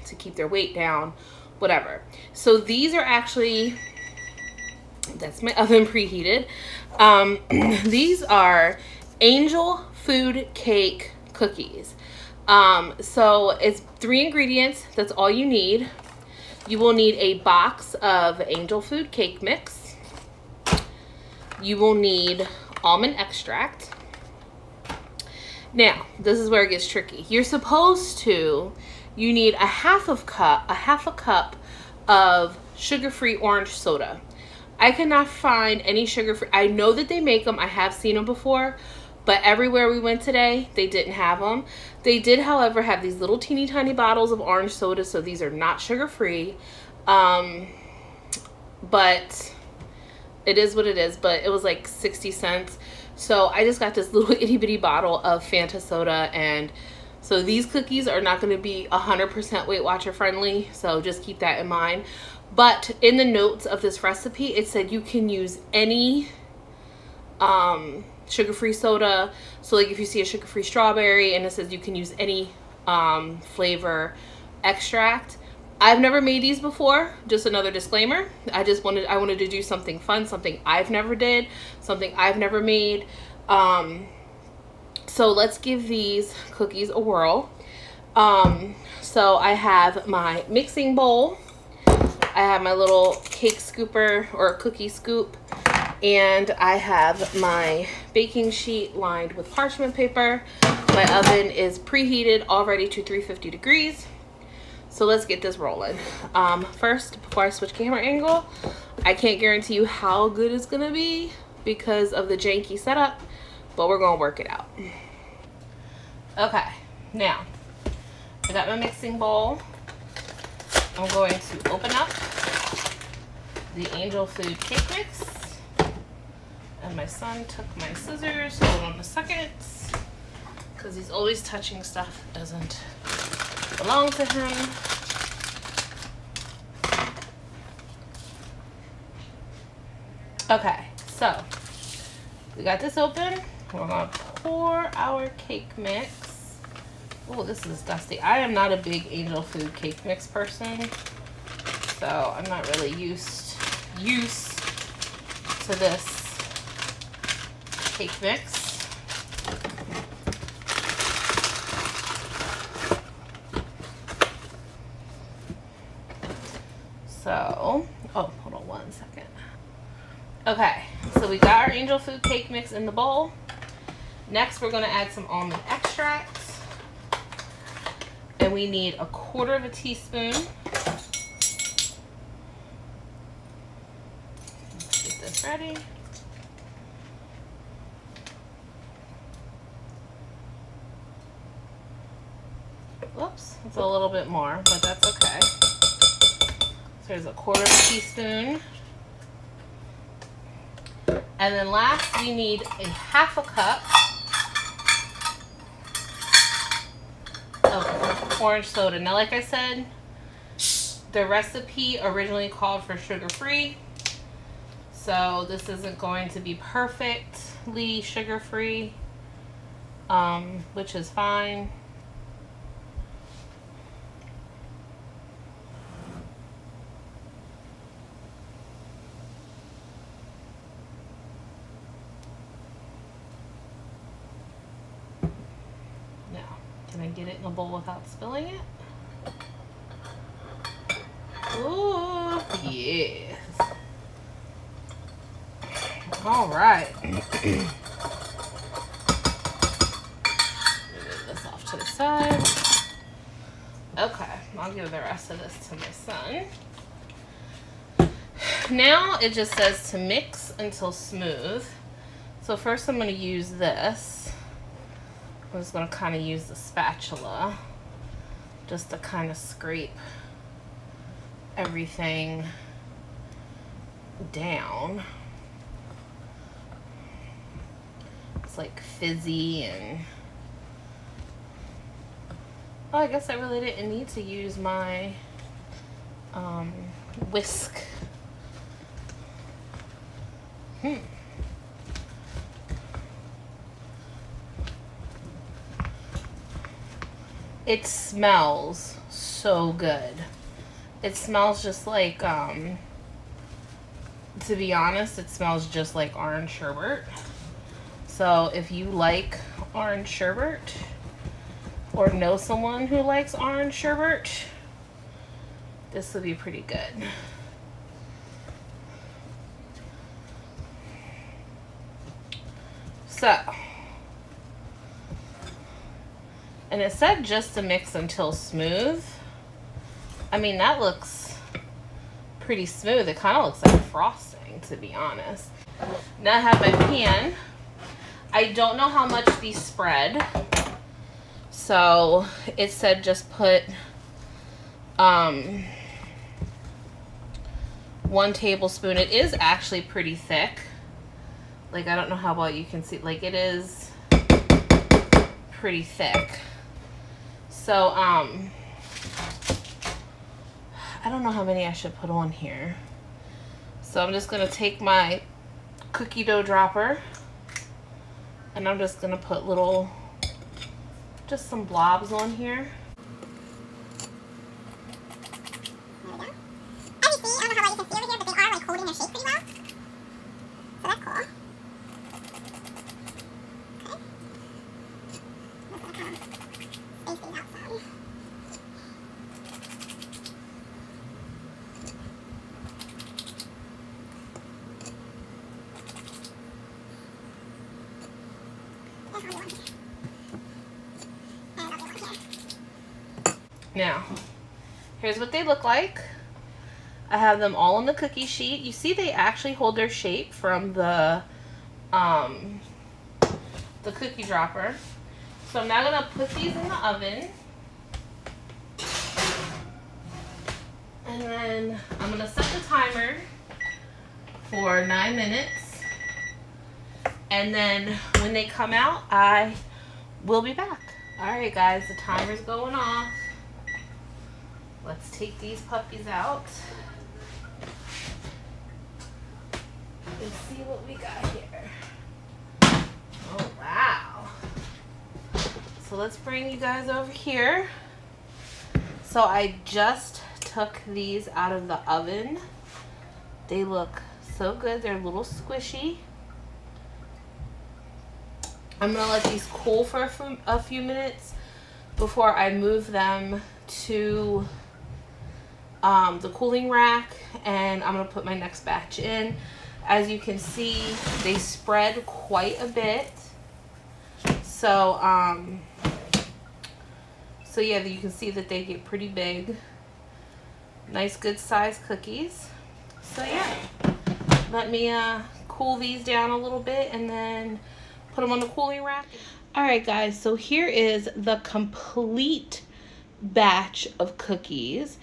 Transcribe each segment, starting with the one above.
to keep their weight down, whatever. So these are actually, that's my oven preheated. These are Angel Food Cake cookies. So it's 3 ingredients. That's all you need. You will need a box of Angel Food Cake mix. You will need almond extract. Now, this is where it gets tricky. You're supposed to, you need a half a cup of sugar-free orange soda. I cannot find any sugar-free. I know that they make them. I have seen them before, but everywhere we went today, they didn't have them. They did, however, have these little teeny tiny bottles of orange soda, so these are not sugar-free. But it is what it is, but it was like 60 cents. So I just got this little itty bitty bottle of Fanta soda, and so these cookies are not going to be 100% Weight Watcher friendly, so just keep that in mind. But in the notes of this recipe, it said you can use any sugar-free soda. So like if you see a sugar-free strawberry and it says you can use any flavor extract. I've never made these before, just another disclaimer. I wanted to do something fun, something I've never did, something I've never made. So let's give these cookies a whirl. So I have my mixing bowl. I have my little cake scooper or cookie scoop, and I have my baking sheet lined with parchment paper. My oven is preheated already to 350 degrees. So let's get this rolling. First, before I switch camera angle, I can't guarantee you how good it's gonna be because of the janky setup, but we're gonna work it out. Okay, now I got my mixing bowl. I'm going to open up the Angel Food Cake Mix. And my son took my scissors. Hold on a second. Because he's always touching stuff that doesn't belong to him. Okay, so we got this open. We're going to pour our cake mix. Oh, this is dusty. I am not a big Angel Food Cake Mix person, so I'm not really used to this cake mix. So, oh, hold on one second. Okay, so we got our Angel Food Cake Mix in the bowl. Next, we're going to add some almond extract. And we need 1/4 teaspoon. Let's get this ready. Whoops, it's a little bit more, but that's okay. So there's 1/4 teaspoon. And then last, we need 1/2 cup of orange soda. Now, like I said, the recipe originally called for sugar-free, so this isn't going to be perfectly sugar-free, which is fine. Can I get it in the bowl without spilling it? Ooh, yes. All right. Move this off to the side. Okay, I'll give the rest of this to my son. Now it just says to mix until smooth. So first I'm going to use this. I'm just going to kind of use the spatula just to kind of scrape everything down. It's like fizzy and... Oh, I guess I really didn't need to use my whisk. It smells so good. It smells just like, to be honest, it smells just like orange sherbet. So if you like orange sherbet or know someone who likes orange sherbet, this will be pretty good. So, and it said just to mix until smooth. I mean, that looks pretty smooth. It kind of looks like frosting, to be honest. Now I have my pan. I don't know how much these spread. So it said just put 1 tablespoon. It is actually pretty thick. Like, I don't know how well you can see. Like, it is pretty thick. So, I don't know how many I should put on here. So I'm just going to take my cookie dough dropper and I'm just going to put little, just some blobs on here. Now, here's what they look like. I have them all on the cookie sheet. You see they actually hold their shape from the cookie dropper. So I'm now gonna put these in the oven. And then I'm gonna set the timer for 9 minutes. And then when they come out, I will be back. All right, guys, the timer's going off. Let's take these puppies out and see what we got here. Oh, wow. So let's bring you guys over here. So I just took these out of the oven. They look so good. They're a little squishy. I'm gonna let these cool for a few minutes before I move them to the cooling rack, and I'm gonna put my next batch in. As you can see, they spread quite a bit. So so yeah, you can see that they get pretty big. Nice good sized cookies. So yeah, let me cool these down a little bit and then put them on the cooling rack. All right, guys, so here is the complete batch of cookies.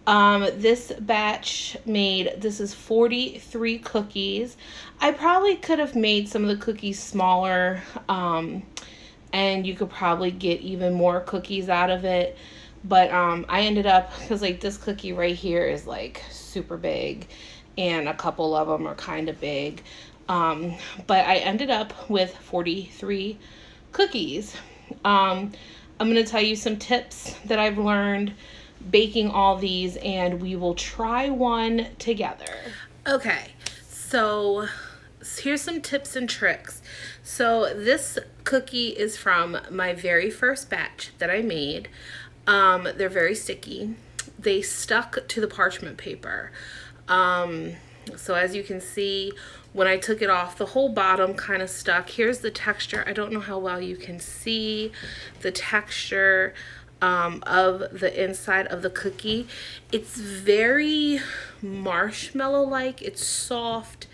This batch this is 43 cookies. I probably could have made some of the cookies smaller, and you could probably get even more cookies out of it. But I ended up, because like this cookie right here is like super big, and a couple of them are kind of big. But I ended up with 43 cookies. I'm going to tell you some tips that I've learned baking all these, and we will try one together. Okay, so here's some tips and tricks. So this cookie is from my very first batch that I made. They're very sticky. They stuck to the parchment paper. So as you can see, when I took it off, the whole bottom kind of stuck. Here's the texture. I don't know how well you can see the texture of the inside of the cookie. It's very marshmallow-like. It's soft,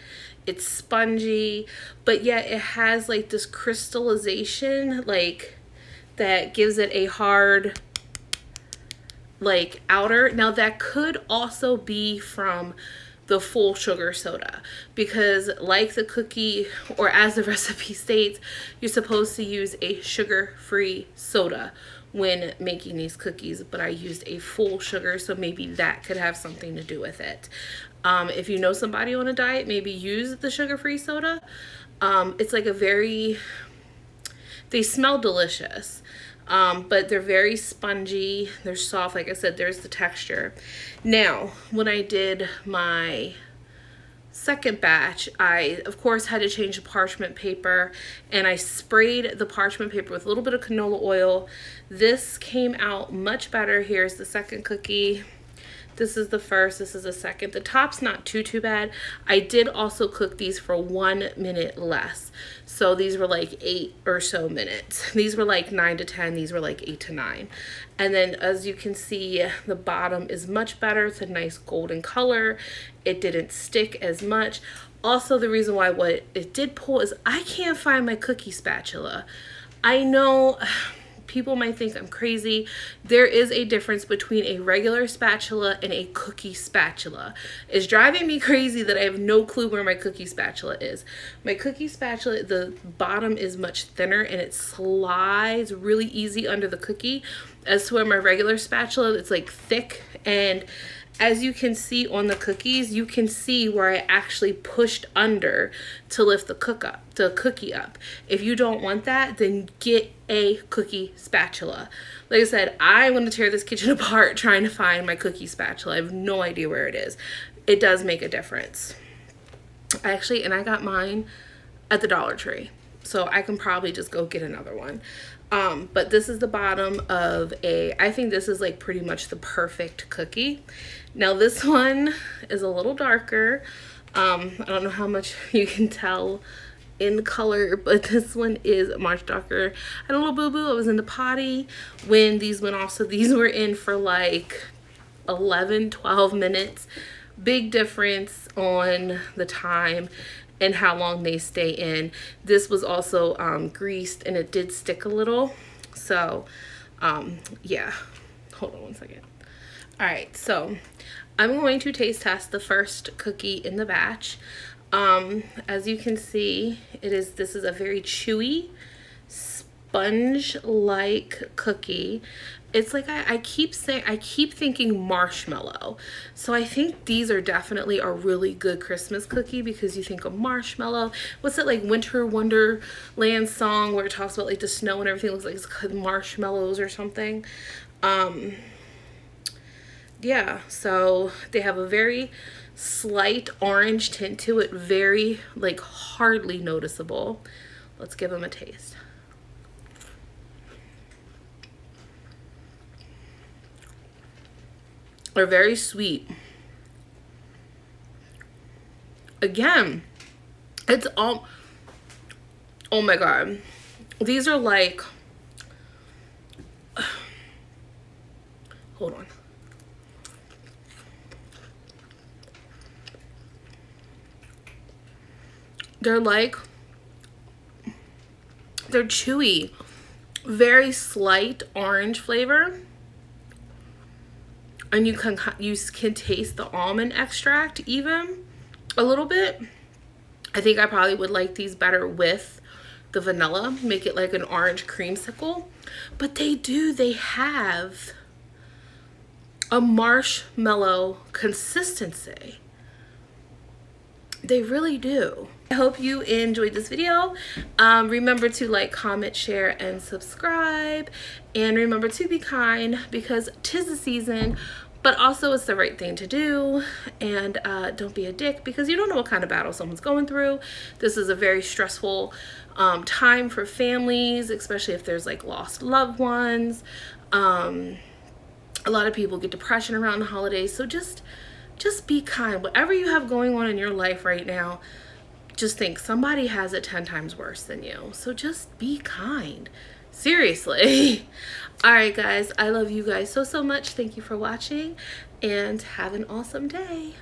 it's spongy, but yet it has like this crystallization, like that gives it a hard like outer. Now that could also be from the full sugar soda, because like the cookie, or as the recipe states, you're supposed to use a sugar-free soda when making these cookies, but I used a full sugar, so maybe that could have something to do with it. If you know somebody on a diet, maybe use the sugar-free soda. It's like they smell delicious. But they're very spongy. They're soft. Like I said, there's the texture. Now, when I did my second batch, I of course had to change the parchment paper, and I sprayed the parchment paper with a little bit of canola oil. This came out much better. Here's the second cookie. This is the first, this is the second. The top's not too bad. I did also cook these for 1 minute less. So these were like 8 or so minutes. These were like 9 to 10, these were like 8 to 9. And then as you can see, the bottom is much better. It's a nice golden color. It didn't stick as much. Also, the reason why what it did pull is I can't find my cookie spatula. I know people might think I'm crazy. There is a difference between a regular spatula and a cookie spatula. It's driving me crazy that I have no clue where my cookie spatula is. My cookie spatula, the bottom is much thinner and it slides really easy under the cookie, as to where my regular spatula, it's like thick. And as you can see on the cookies, you can see where I actually pushed under to lift the cookie up. If you don't want that, then get a cookie spatula. Like I said, I'm going to tear this kitchen apart trying to find my cookie spatula. I have no idea where it is. It does make a difference. Actually, and I got mine at the Dollar Tree, so I can probably just go get another one. But this is the bottom of I think this is like pretty much the perfect cookie. Now this one is a little darker. I don't know how much you can tell in color, but this one is much darker. I had a little boo-boo. I was in the potty when these went off, so these were in for like 11-12 minutes. Big difference on the time and how long they stay in. This was also greased and it did stick a little. So yeah, hold on one second. All right, so I'm going to taste test the first cookie in the batch. As you can see, this is a very chewy, sponge-like cookie. It's like I keep thinking marshmallow. So I think these are definitely a really good Christmas cookie, because you think of marshmallow. What's that, like Winter Wonderland song where it talks about like the snow and everything looks like it's marshmallows or something? Yeah, so they have a very slight orange tint to it, very like hardly noticeable. Let's give them a taste. They're very sweet. Again, it's all, oh my God. These are like, hold on. They're chewy, very slight orange flavor. And you can taste the almond extract even a little bit. I think I probably would like these better with the vanilla, make it like an orange creamsicle. But they have a marshmallow consistency. They really do. I hope you enjoyed this video. Remember to like, comment, share, and subscribe. And remember to be kind, because 'tis the season, but also it's the right thing to do. And don't be a dick, because you don't know what kind of battle someone's going through. This is a very stressful time for families, especially if there's like lost loved ones. A lot of people get depression around the holidays. So just be kind. Whatever you have going on in your life right now, just think somebody has it 10 times worse than you. So just be kind. Seriously. All right, guys. I love you guys so much. Thank you for watching, and have an awesome day.